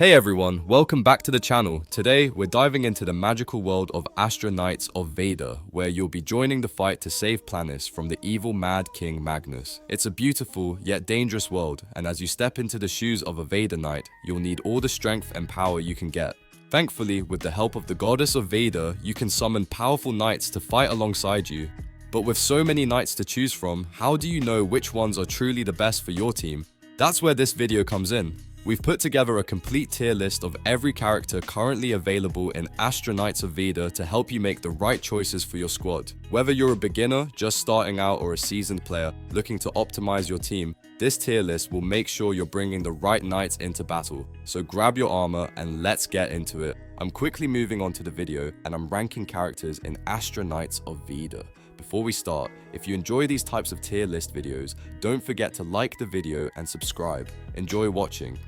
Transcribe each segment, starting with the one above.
Hey everyone, welcome back to the channel. Today, we're diving into the magical world of ASTRA Knights of Veda, where you'll be joining the fight to save Planis from the evil Mad King Magnus. It's a beautiful, yet dangerous world, and as you step into the shoes of a Veda Knight, you'll need all the strength and power you can get. Thankfully, with the help of the goddess of Veda, you can summon powerful knights to fight alongside you. But with so many knights to choose from, how do you know which ones are truly the best for your team? That's where this video comes in. We've put together a complete tier list of every character currently available in ASTRA Knights of Veda to help you make the right choices for your squad. Whether you're a beginner, just starting out, or a seasoned player looking to optimize your team, this tier list will make sure you're bringing the right knights into battle. So grab your armor and let's get into it. I'm quickly moving on to the video and I'm ranking characters in ASTRA Knights of Veda. Before we start, if you enjoy these types of tier list videos, don't forget to like the video and subscribe. Enjoy watching.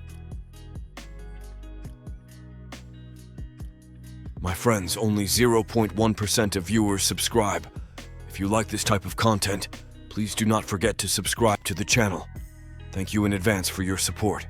My friends, only 0.1% of viewers subscribe. If you like this type of content, please do not forget to subscribe to the channel. Thank you in advance for your support.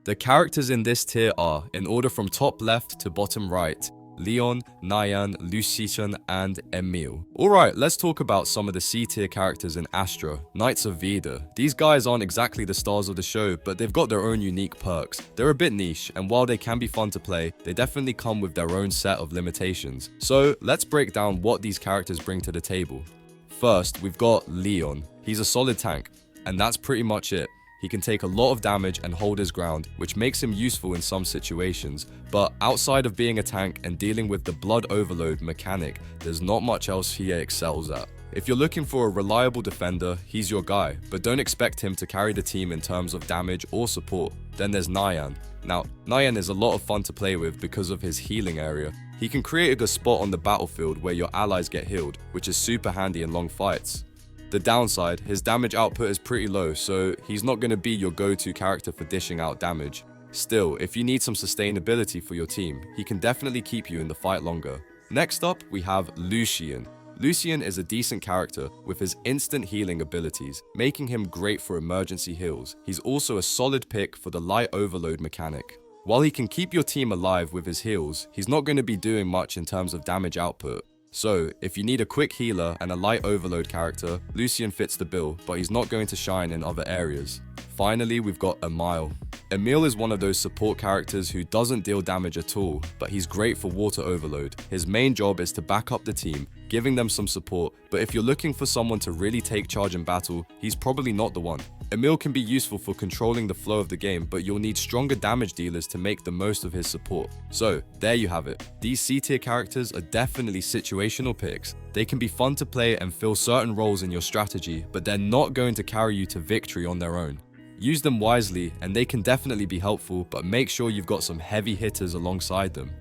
The characters in this tier are, in order from top left to bottom right, Leon, Nyan, Lucian, and Emil. Alright, let's talk about some of the C tier characters in ASTRA, Knights of Veda. These guys aren't exactly the stars of the show, but they've got their own unique perks. They're a bit niche, and while they can be fun to play, they definitely come with their own set of limitations. So, let's break down what these characters bring to the table. First, we've got Leon. He's a solid tank, and that's pretty much it. He can take a lot of damage and hold his ground, which makes him useful in some situations, but outside of being a tank and dealing with the blood overload mechanic, there's not much else he excels at. If you're looking for a reliable defender, he's your guy, but don't expect him to carry the team in terms of damage or support. Then there's Nyan. Now, Nyan is a lot of fun to play with because of his healing area. He can create a good spot on the battlefield where your allies get healed, which is super handy in long fights. The downside, his damage output is pretty low, so he's not going to be your go-to character for dishing out damage. Still, if you need some sustainability for your team, he can definitely keep you in the fight longer. Next up, we have Lucian. Lucian is a decent character with his instant healing abilities, making him great for emergency heals. He's also a solid pick for the light overload mechanic. While he can keep your team alive with his heals, he's not going to be doing much in terms of damage output. So, if you need a quick healer and a light overload character, Lucian fits the bill, but he's not going to shine in other areas. Finally, we've got Emil. Emil is one of those support characters who doesn't deal damage at all, but he's great for water overload. His main job is to back up the team, giving them some support, but if you're looking for someone to really take charge in battle, he's probably not the one. Emil can be useful for controlling the flow of the game, but you'll need stronger damage dealers to make the most of his support. So, there you have it. These C tier characters are definitely situational picks. They can be fun to play and fill certain roles in your strategy, but they're not going to carry you to victory on their own. Use them wisely, and they can definitely be helpful, but make sure you've got some heavy hitters alongside them.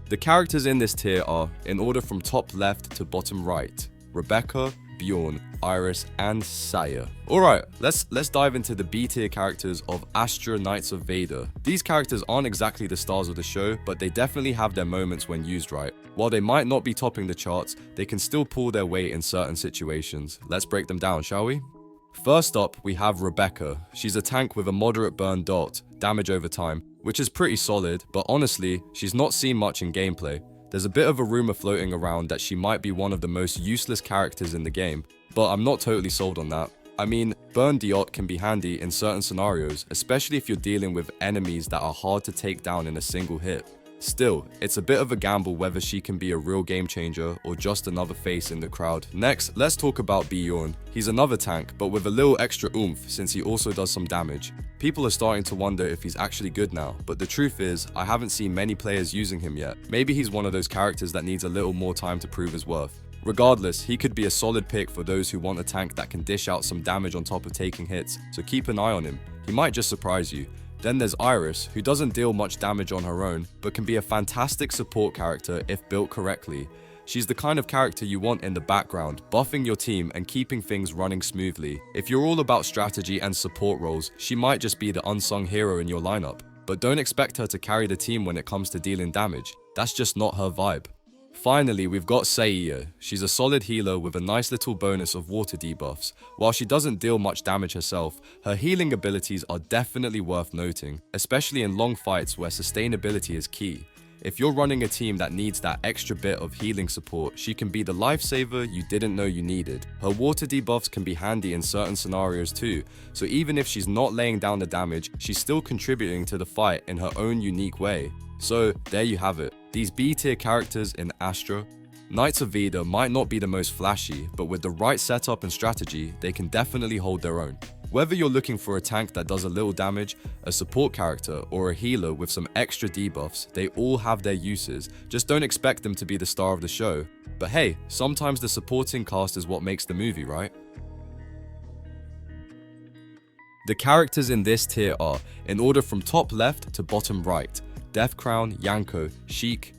The characters in this tier are, in order from top left to bottom right, Rebecca, Bjorn, Iris, and Saya. Alright, let's dive into the B tier characters of ASTRA Knights of Veda. These characters aren't exactly the stars of the show, but they definitely have their moments when used right. While they might not be topping the charts, they can still pull their weight in certain situations. Let's break them down, shall we? First up, we have Rebecca. She's a tank with a moderate burn dot, damage over time, which is pretty solid, but honestly, she's not seen much in gameplay. There's a bit of a rumor floating around that she might be one of the most useless characters in the game, but I'm not totally sold on that. I mean, burn diot can be handy in certain scenarios, especially if you're dealing with enemies that are hard to take down in a single hit. Still, it's a bit of a gamble whether she can be a real game changer or just another face in the crowd. Next, let's talk about Bjorn. He's another tank, but with a little extra oomph since he also does some damage. People are starting to wonder if he's actually good now, but the truth is, I haven't seen many players using him yet. Maybe he's one of those characters that needs a little more time to prove his worth. Regardless, he could be a solid pick for those who want a tank that can dish out some damage on top of taking hits, so keep an eye on him. He might just surprise you. Then there's Iris, who doesn't deal much damage on her own, but can be a fantastic support character if built correctly. She's the kind of character you want in the background, buffing your team and keeping things running smoothly. If you're all about strategy and support roles, she might just be the unsung hero in your lineup. But don't expect her to carry the team when it comes to dealing damage. That's just not her vibe. Finally, we've got Seiya. She's a solid healer with a nice little bonus of water debuffs. While she doesn't deal much damage herself, her healing abilities are definitely worth noting, especially in long fights where sustainability is key. If you're running a team that needs that extra bit of healing support, she can be the lifesaver you didn't know you needed. Her water debuffs can be handy in certain scenarios too, so even if she's not laying down the damage, she's still contributing to the fight in her own unique way. So there you have it, these B tier characters in ASTRA. Knights of Veda might not be the most flashy, but with the right setup and strategy, they can definitely hold their own. Whether you're looking for a tank that does a little damage, a support character, or a healer with some extra debuffs, they all have their uses. Just don't expect them to be the star of the show. But hey, sometimes the supporting cast is what makes the movie, right? The characters in this tier are, in order from top left to bottom right: Death Crown, Yanko, Sheik,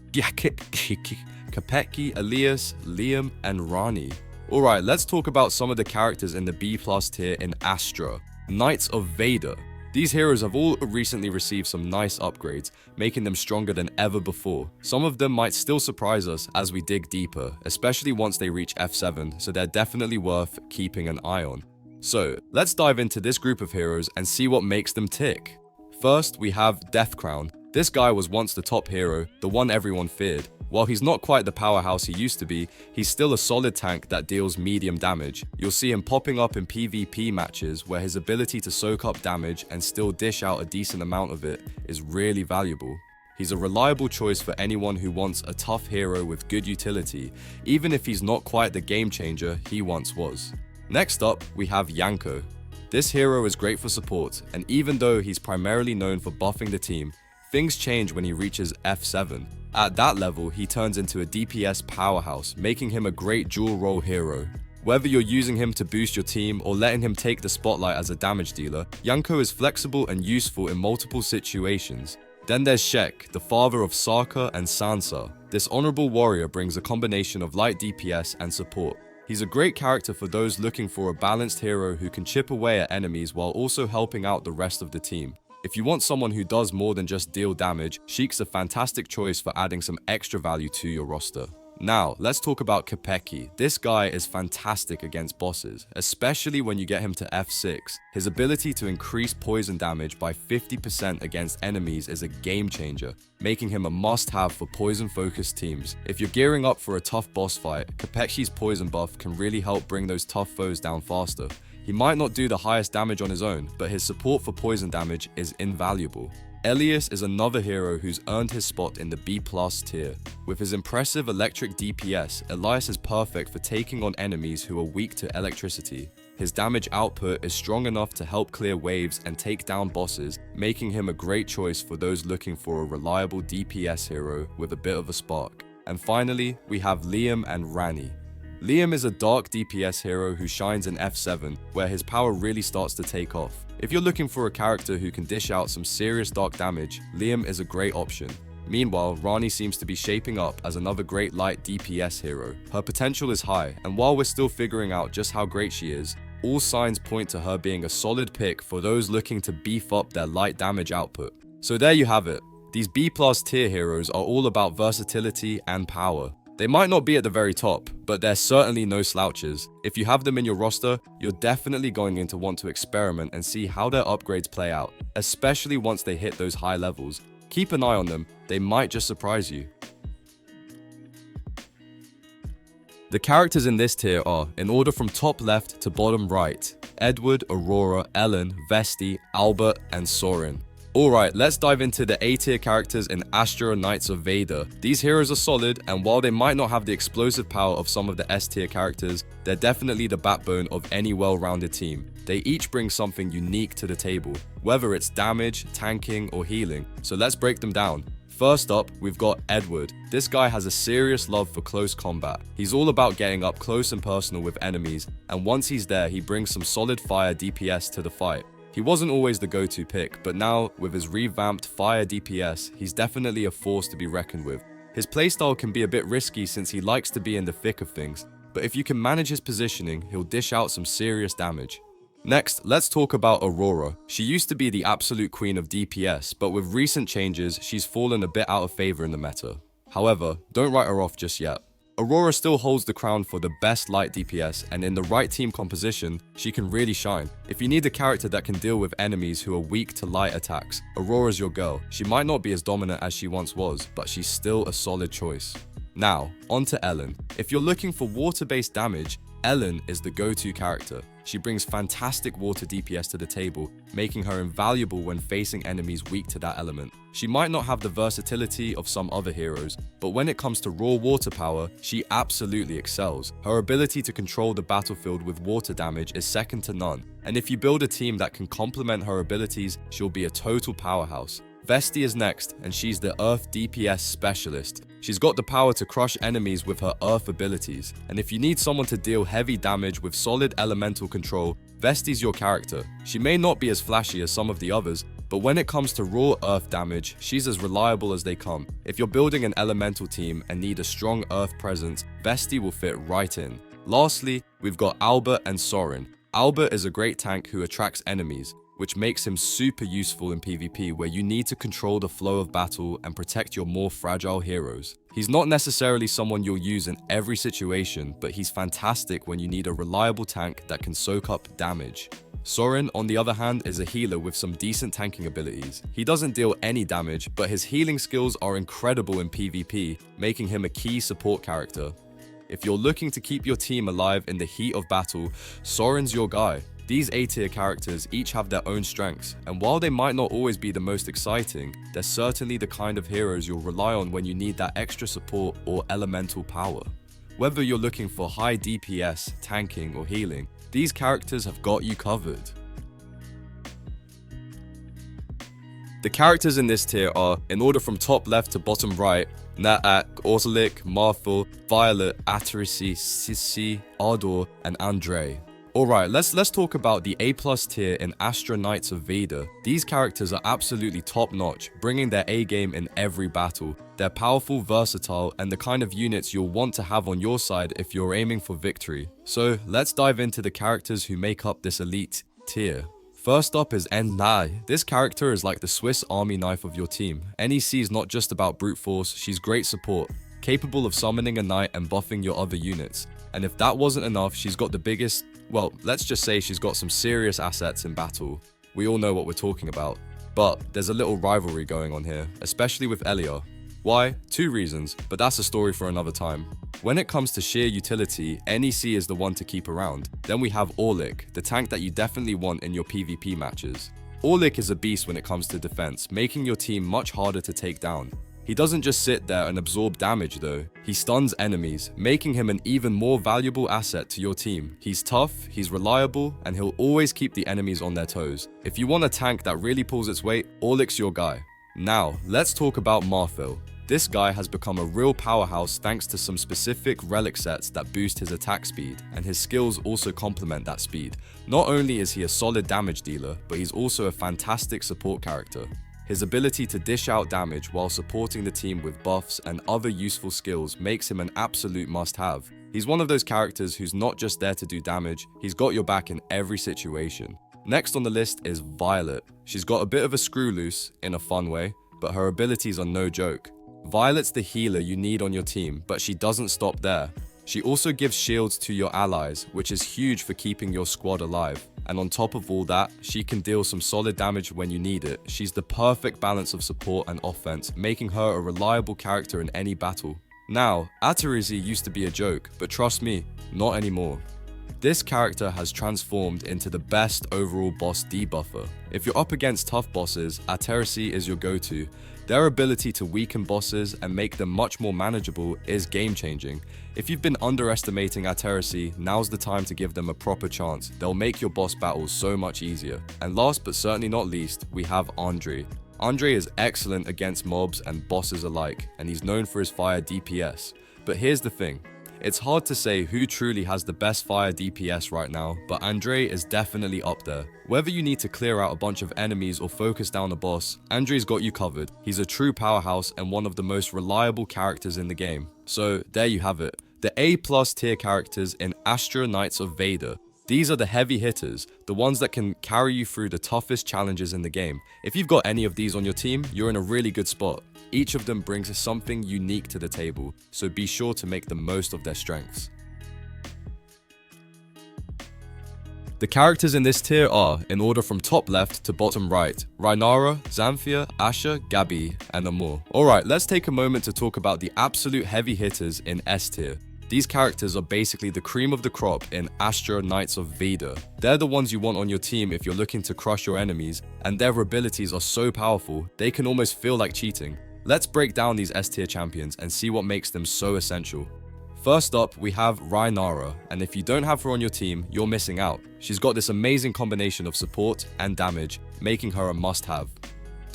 Kapeki, Elias, Liam, and Rani. Alright, let's talk about some of the characters in the B+ tier in ASTRA. Knights of Veda. These heroes have all recently received some nice upgrades, making them stronger than ever before. Some of them might still surprise us as we dig deeper, especially once they reach F7, so they're definitely worth keeping an eye on. So, let's dive into this group of heroes and see what makes them tick. First, we have Death Crown. This guy was once the top hero, the one everyone feared. While he's not quite the powerhouse he used to be, he's still a solid tank that deals medium damage. You'll see him popping up in PvP matches where his ability to soak up damage and still dish out a decent amount of it is really valuable. He's a reliable choice for anyone who wants a tough hero with good utility, even if he's not quite the game changer he once was. Next up, we have Yanko. This hero is great for support, and even though he's primarily known for buffing the team, things change when he reaches F7. At that level, he turns into a DPS powerhouse, making him a great dual role hero. Whether you're using him to boost your team or letting him take the spotlight as a damage dealer, Yanko is flexible and useful in multiple situations. Then there's Shek, the father of Sokka and Sansa. This honorable warrior brings a combination of light DPS and support. He's a great character for those looking for a balanced hero who can chip away at enemies while also helping out the rest of the team. If you want someone who does more than just deal damage, Sheik's a fantastic choice for adding some extra value to your roster. Now, let's talk about Kapeki. This guy is fantastic against bosses, especially when you get him to F6. His ability to increase poison damage by 50% against enemies is a game changer, making him a must-have for poison-focused teams. If you're gearing up for a tough boss fight, Kapeki's poison buff can really help bring those tough foes down faster. He might not do the highest damage on his own, but his support for poison damage is invaluable. Elias is another hero who's earned his spot in the B+ tier. With his impressive electric DPS, Elias is perfect for taking on enemies who are weak to electricity. His damage output is strong enough to help clear waves and take down bosses, making him a great choice for those looking for a reliable DPS hero with a bit of a spark. And finally, we have Liam and Rani. Liam is a dark DPS hero who shines in F7, where his power really starts to take off. If you're looking for a character who can dish out some serious dark damage, Liam is a great option. Meanwhile, Rani seems to be shaping up as another great light DPS hero. Her potential is high, and while we're still figuring out just how great she is, all signs point to her being a solid pick for those looking to beef up their light damage output. So there you have it. These B+ tier heroes are all about versatility and power. They might not be at the very top, but they're certainly no slouches. If you have them in your roster, you're definitely going to want to experiment and see how their upgrades play out, especially once they hit those high levels. Keep an eye on them, they might just surprise you. The characters in this tier are, in order from top left to bottom right: Edward, Aurora, Ellen, Vesti, Albert, and Sorin. Alright, let's dive into the A tier characters in ASTRA Knights of Veda. These heroes are solid, and while they might not have the explosive power of some of the S tier characters, they're definitely the backbone of any well-rounded team. They each bring something unique to the table, whether it's damage, tanking, or healing. So let's break them down. First up, we've got Edward. This guy has a serious love for close combat. He's all about getting up close and personal with enemies, and once he's there, he brings some solid fire DPS to the fight. He wasn't always the go-to pick, but now, with his revamped fire DPS, he's definitely a force to be reckoned with. His playstyle can be a bit risky since he likes to be in the thick of things, but if you can manage his positioning, he'll dish out some serious damage. Next, let's talk about Aurora. She used to be the absolute queen of DPS, but with recent changes, she's fallen a bit out of favor in the meta. However, don't write her off just yet. Aurora still holds the crown for the best light DPS, and in the right team composition, she can really shine. If you need a character that can deal with enemies who are weak to light attacks, Aurora's your girl. She might not be as dominant as she once was, but she's still a solid choice. Now, on to Ellen. If you're looking for water-based damage, Ellen is the go-to character. She brings fantastic water DPS to the table, making her invaluable when facing enemies weak to that element. She might not have the versatility of some other heroes, but when it comes to raw water power, she absolutely excels. Her ability to control the battlefield with water damage is second to none, and if you build a team that can complement her abilities, she'll be a total powerhouse. Vesti is next, and she's the Earth DPS specialist. She's got the power to crush enemies with her Earth abilities, and if you need someone to deal heavy damage with solid elemental control, Vesti's your character. She may not be as flashy as some of the others, but when it comes to raw Earth damage, she's as reliable as they come. If you're building an elemental team and need a strong Earth presence, Vesti will fit right in. Lastly, we've got Albert and Sorin. Albert is a great tank who attracts enemies, which makes him super useful in PvP where you need to control the flow of battle and protect your more fragile heroes. He's not necessarily someone you'll use in every situation, but he's fantastic when you need a reliable tank that can soak up damage. Sorin, on the other hand, is a healer with some decent tanking abilities. He doesn't deal any damage, but his healing skills are incredible in PvP, making him a key support character. If you're looking to keep your team alive in the heat of battle, Sorin's your guy. These A-tier characters each have their own strengths, and while they might not always be the most exciting, they're certainly the kind of heroes you'll rely on when you need that extra support or elemental power. Whether you're looking for high DPS, tanking, or healing, these characters have got you covered. The characters in this tier are, in order from top left to bottom right, Naak, Ortalik, Marthel, Violet, Atarisi, Sissi, Ardor, and Andre. Alright, let's talk about the A+ tier in ASTRA Knights of Veda. These characters are absolutely top notch, bringing their A game in every battle. They're powerful, versatile, and the kind of units you'll want to have on your side if you're aiming for victory. So let's dive into the characters who make up this elite tier. First up is NAI. This character is like the Swiss army knife of your team. NEC is not just about brute force, she's great support, capable of summoning a knight and buffing your other units. And if that wasn't enough, she's got the biggest, well, let's just say she's got some serious assets in battle. We all know what we're talking about. But there's a little rivalry going on here, especially with Elia. Why? Two reasons, but that's a story for another time. When it comes to sheer utility, NEC is the one to keep around. Then we have Orlik, the tank that you definitely want in your PvP matches. Orlik is a beast when it comes to defense, making your team much harder to take down. He doesn't just sit there and absorb damage though, he stuns enemies, making him an even more valuable asset to your team. He's tough, he's reliable, and he'll always keep the enemies on their toes. If you want a tank that really pulls its weight, Orlik's your guy. Now, let's talk about Marthel. This guy has become a real powerhouse thanks to some specific relic sets that boost his attack speed, and his skills also complement that speed. Not only is he a solid damage dealer, but he's also a fantastic support character. His ability to dish out damage while supporting the team with buffs and other useful skills makes him an absolute must-have. He's one of those characters who's not just there to do damage, he's got your back in every situation. Next on the list is Violet. She's got a bit of a screw loose, in a fun way, but her abilities are no joke. Violet's the healer you need on your team, but she doesn't stop there. She also gives shields to your allies, which is huge for keeping your squad alive. And on top of all that, she can deal some solid damage when you need it. She's the perfect balance of support and offense, making her a reliable character in any battle. Now, Atarisi used to be a joke, but trust me, not anymore. This character has transformed into the best overall boss debuffer. If you're up against tough bosses, Atarisi is your go-to. Their ability to weaken bosses and make them much more manageable is game-changing. If you've been underestimating Atarisi, now's the time to give them a proper chance. They'll make your boss battles so much easier. And last but certainly not least, we have Andre. Andre is excellent against mobs and bosses alike, and he's known for his fire DPS. But here's the thing. It's hard to say who truly has the best fire DPS right now, but Andre is definitely up there. Whether you need to clear out a bunch of enemies or focus down a boss, Andre's got you covered. He's a true powerhouse and one of the most reliable characters in the game. So there you have it. The A+ tier characters in ASTRA Knights of Veda. These are the heavy hitters, the ones that can carry you through the toughest challenges in the game. If you've got any of these on your team, you're in a really good spot. Each of them brings something unique to the table, so be sure to make the most of their strengths. The characters in this tier are, in order from top left to bottom right, Rhaenyra, Xanthia, Asher, Gabi, and Amor. Alright, let's take a moment to talk about the absolute heavy hitters in S tier. These characters are basically the cream of the crop in ASTRA Knights of Veda. They're the ones you want on your team if you're looking to crush your enemies, and their abilities are so powerful, they can almost feel like cheating. Let's break down these S tier champions and see what makes them so essential. First up, we have Rhaenyra, and if you don't have her on your team, you're missing out. She's got this amazing combination of support and damage, making her a must-have.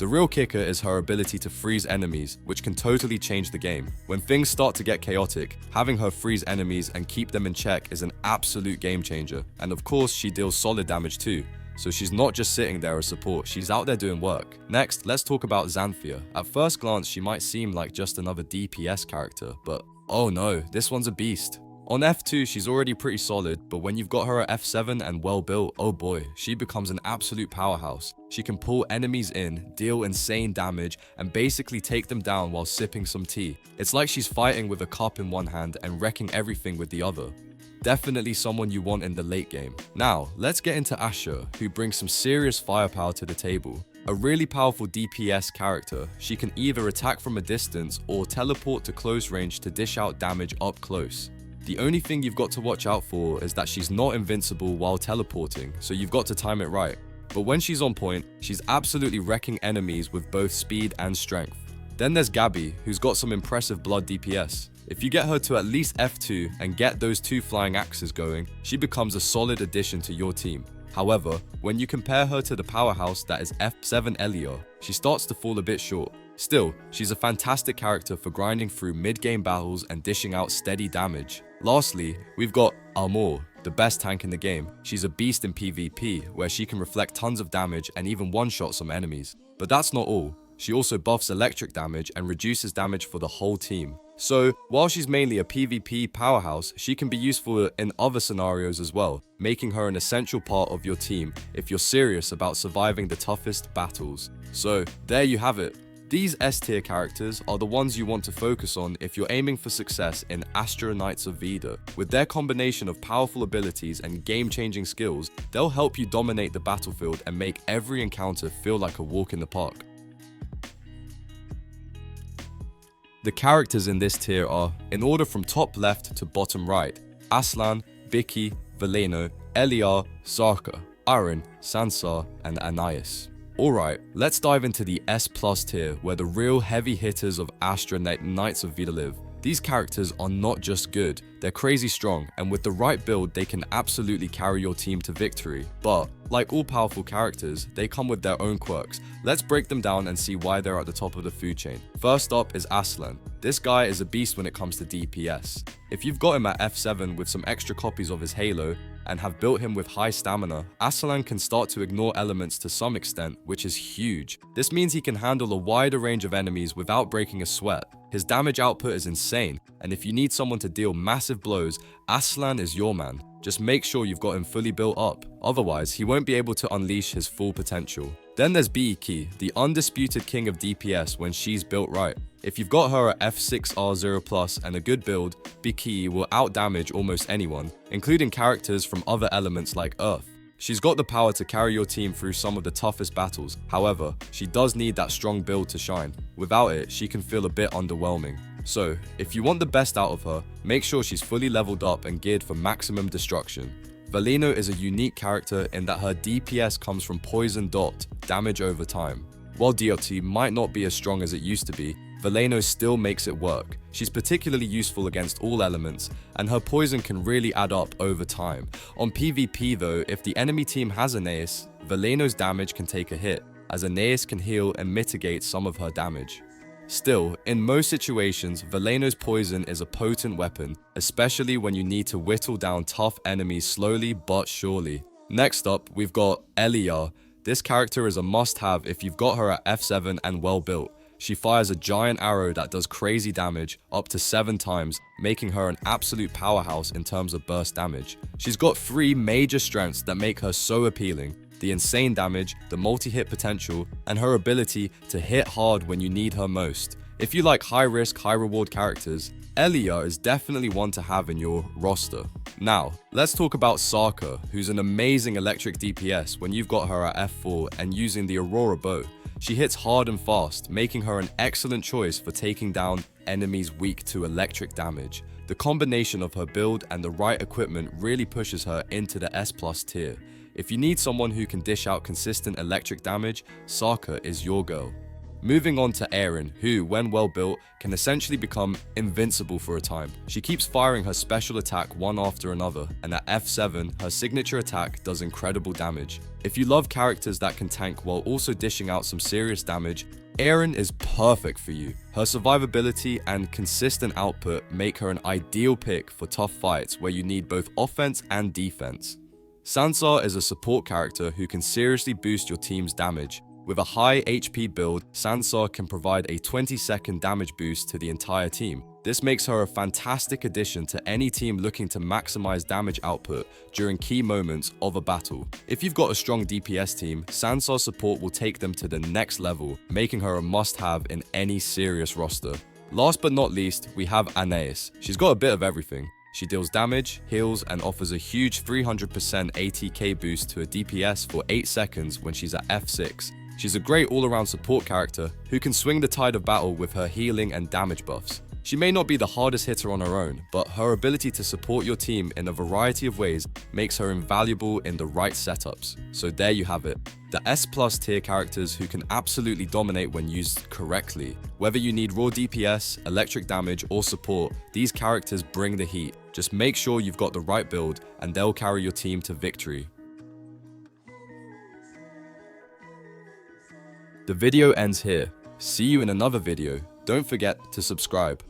The real kicker is her ability to freeze enemies, which can totally change the game. When things start to get chaotic, having her freeze enemies and keep them in check is an absolute game changer. And of course, she deals solid damage too. So she's not just sitting there as support, she's out there doing work. Next, let's talk about Xanthia. At first glance, she might seem like just another DPS character, but oh no, this one's a beast. On F2, she's already pretty solid, but when you've got her at F7 and well built, oh boy, she becomes an absolute powerhouse. She can pull enemies in, deal insane damage, and basically take them down while sipping some tea. It's like she's fighting with a cup in one hand and wrecking everything with the other. Definitely someone you want in the late game. Now, let's get into Asher, who brings some serious firepower to the table. A really powerful DPS character, she can either attack from a distance or teleport to close range to dish out damage up close. The only thing you've got to watch out for is that she's not invincible while teleporting, so you've got to time it right. But when she's on point, she's absolutely wrecking enemies with both speed and strength. Then there's Gabi, who's got some impressive blood DPS. If you get her to at least F2 and get those 2 flying axes going, she becomes a solid addition to your team. However, when you compare her to the powerhouse that is F7 Elia, she starts to fall a bit short. Still, she's a fantastic character for grinding through mid-game battles and dishing out steady damage. Lastly, we've got Amor, the best tank in the game. She's a beast in PvP, where she can reflect tons of damage and even one-shot some enemies. But that's not all. She also buffs electric damage and reduces damage for the whole team. So, while she's mainly a PvP powerhouse, she can be useful in other scenarios as well, making her an essential part of your team if you're serious about surviving the toughest battles. So, there you have it. These S tier characters are the ones you want to focus on if you're aiming for success in ASTRA Knights of Veda. With their combination of powerful abilities and game-changing skills, they'll help you dominate the battlefield and make every encounter feel like a walk in the park. The characters in this tier are, in order from top left to bottom right, Aslan, Vicky, Veleno, Eliar, Sarka, Aaron, Sansar, and Anais. Alright, let's dive into the S+ tier where the real heavy hitters of ASTRA Knights of Veda live. These characters are not just good, they're crazy strong, and with the right build they can absolutely carry your team to victory. But, like all powerful characters, they come with their own quirks. Let's break them down and see why they're at the top of the food chain. First up is Aslan. This guy is a beast when it comes to DPS. If you've got him at F7 with some extra copies of his Halo, and have built him with high stamina, Aslan can start to ignore elements to some extent, which is huge. This means he can handle a wider range of enemies without breaking a sweat. His damage output is insane, and if you need someone to deal massive blows, Aslan is your man. Just make sure you've got him fully built up, otherwise he won't be able to unleash his full potential. Then there's Vicky, the undisputed king of DPS when she's built right. If you've got her at F6R0+ and a good build, Vicky will outdamage almost anyone, including characters from other elements like Earth. She's got the power to carry your team through some of the toughest battles. However, she does need that strong build to shine. Without it, she can feel a bit underwhelming. So, if you want the best out of her, make sure she's fully leveled up and geared for maximum destruction. Veleno is a unique character in that her DPS comes from poison dot, damage over time. While DOT might not be as strong as it used to be, Veleno still makes it work. She's particularly useful against all elements, and her poison can really add up over time. On PvP though, if the enemy team has Anais, Veleno's damage can take a hit, as Anais can heal and mitigate some of her damage. Still, in most situations, Veleno's poison is a potent weapon, especially when you need to whittle down tough enemies slowly but surely. Next up, we've got Eliar. This character is a must-have if you've got her at F7 and well built. She fires a giant arrow that does crazy damage up to 7 times, making her an absolute powerhouse in terms of burst damage. She's got 3 major strengths that make her so appealing: the insane damage, the multi-hit potential, and her ability to hit hard when you need her most. If you like high risk, high reward characters, Elia is definitely one to have in your roster. Now, let's talk about Saka, who's an amazing electric DPS when you've got her at F4 and using the Aurora bow. She hits hard and fast, making her an excellent choice for taking down enemies weak to electric damage. The combination of her build and the right equipment really pushes her into the S+ tier. If you need someone who can dish out consistent electric damage, Saka is your girl. Moving on to Erin, who, when well built, can essentially become invincible for a time. She keeps firing her special attack one after another, and at F7, her signature attack does incredible damage. If you love characters that can tank while also dishing out some serious damage, Erin is perfect for you. Her survivability and consistent output make her an ideal pick for tough fights where you need both offense and defense. Sansar is a support character who can seriously boost your team's damage. With a high HP build, Sansar can provide a 20-second damage boost to the entire team. This makes her a fantastic addition to any team looking to maximize damage output during key moments of a battle. If you've got a strong DPS team, Sansar's support will take them to the next level, making her a must-have in any serious roster. Last but not least, we have Anais. She's got a bit of everything. She deals damage, heals, and offers a huge 300% ATK boost to a DPS for 8 seconds when she's at F6. She's a great all-around support character who can swing the tide of battle with her healing and damage buffs. She may not be the hardest hitter on her own, but her ability to support your team in a variety of ways makes her invaluable in the right setups. So there you have it. The S+ tier characters who can absolutely dominate when used correctly. Whether you need raw DPS, electric damage, or support, these characters bring the heat. Just make sure you've got the right build and they'll carry your team to victory. The video ends here. See you in another video. Don't forget to subscribe.